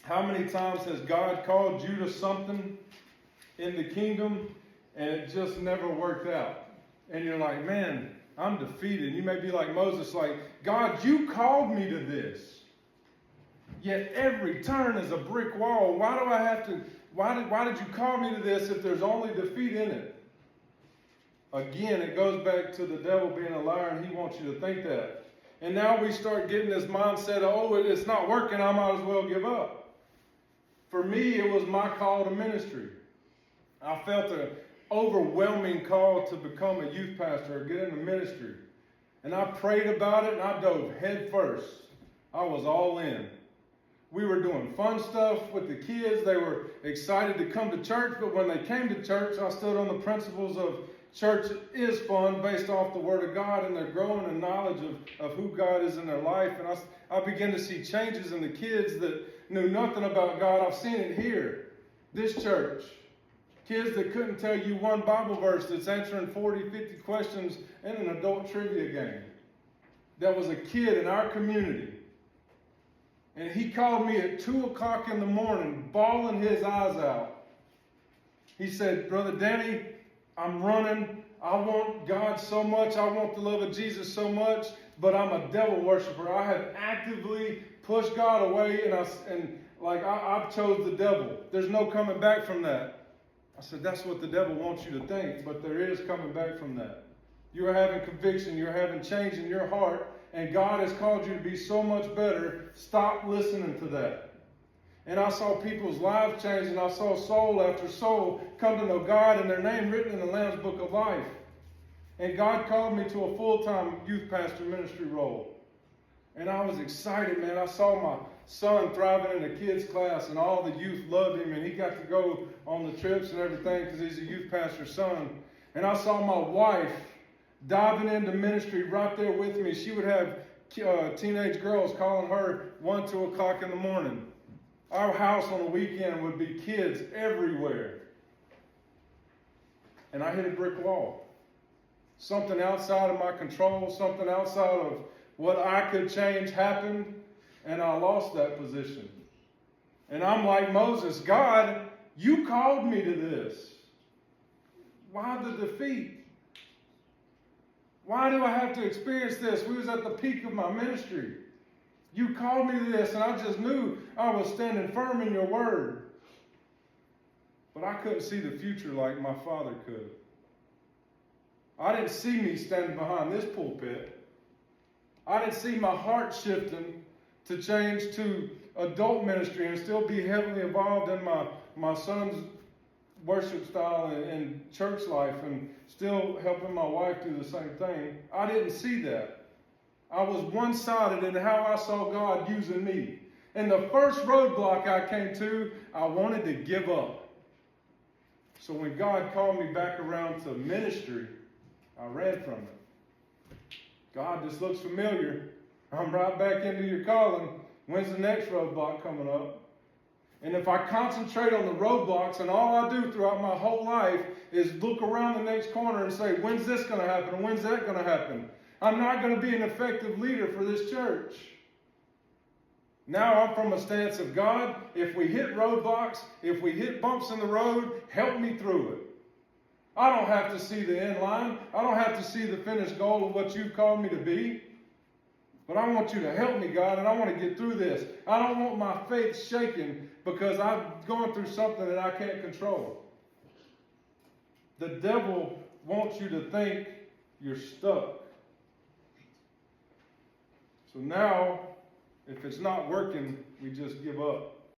How many times has God called you to something in the kingdom and it just never worked out? And you're like, man, I'm defeated. You may be like Moses, like, God, you called me to this. Yet every turn is a brick wall. Why do I have to, why did you call me to this if there's only defeat in it? Again, it goes back to the devil being a liar, and he wants you to think that. And now we start getting this mindset of, oh, it's not working, I might as well give up. For me, it was my call to ministry. I felt an overwhelming call to become a youth pastor or get into ministry. And I prayed about it, and I dove head first. I was all in. We were doing fun stuff with the kids. They were excited to come to church, but when they came to church, I stood on the principles of church is fun based off the Word of God, and they're growing in knowledge of who God is in their life. And I began to see changes in the kids that knew nothing about God. I've seen it here, this church. Kids that couldn't tell you one Bible verse that's answering 40, 50 questions in an adult trivia game. That was a kid in our community. And he called me at 2 o'clock in the morning, bawling his eyes out. He said, Brother Danny, I'm running. I want God so much. I want the love of Jesus so much, but I'm a devil worshiper. I have actively pushed God away, and I've chose the devil. There's no coming back from that. I said, that's what the devil wants you to think, but there is coming back from that. You're having conviction. You're having change in your heart, and God has called you to be so much better. Stop listening to that. And I saw people's lives change, and I saw soul after soul come to know God and their name written in the Lamb's Book of Life. And God called me to a full-time youth pastor ministry role. And I was excited, man. I saw my son thriving in a kids' class, and all the youth loved him, and he got to go on the trips and everything because he's a youth pastor's son. And I saw my wife diving into ministry right there with me. She would have teenage girls calling her 1, 2 o'clock in the morning. Our house on the weekend would be kids everywhere. And I hit a brick wall. Something outside of my control, something outside of what I could change happened, and I lost that position. And I'm like Moses, God, you called me to this. Why the defeat? Why do I have to experience this? We was at the peak of my ministry. You called me to this, and I just knew I was standing firm in your word. But I couldn't see the future like my father could. I didn't see me standing behind this pulpit. I didn't see my heart shifting to change to adult ministry and still be heavily involved in my son's worship style and church life and still helping my wife do the same thing. I didn't see that. I was one-sided in how I saw God using me. And the first roadblock I came to, I wanted to give up. So when God called me back around to ministry, I ran from it. God, this looks familiar. I'm right back into your calling. When's the next roadblock coming up? And if I concentrate on the roadblocks, and all I do throughout my whole life is look around the next corner and say, when's this going to happen? When's that going to happen? I'm not going to be an effective leader for this church. Now I'm from a stance of God, if we hit roadblocks, if we hit bumps in the road, help me through it. I don't have to see the end line. I don't have to see the finished goal of what you've called me to be. But I want you to help me, God, and I want to get through this. I don't want my faith shaken because I'm going through something that I can't control. The devil wants you to think you're stuck. So now, if it's not working, we just give up.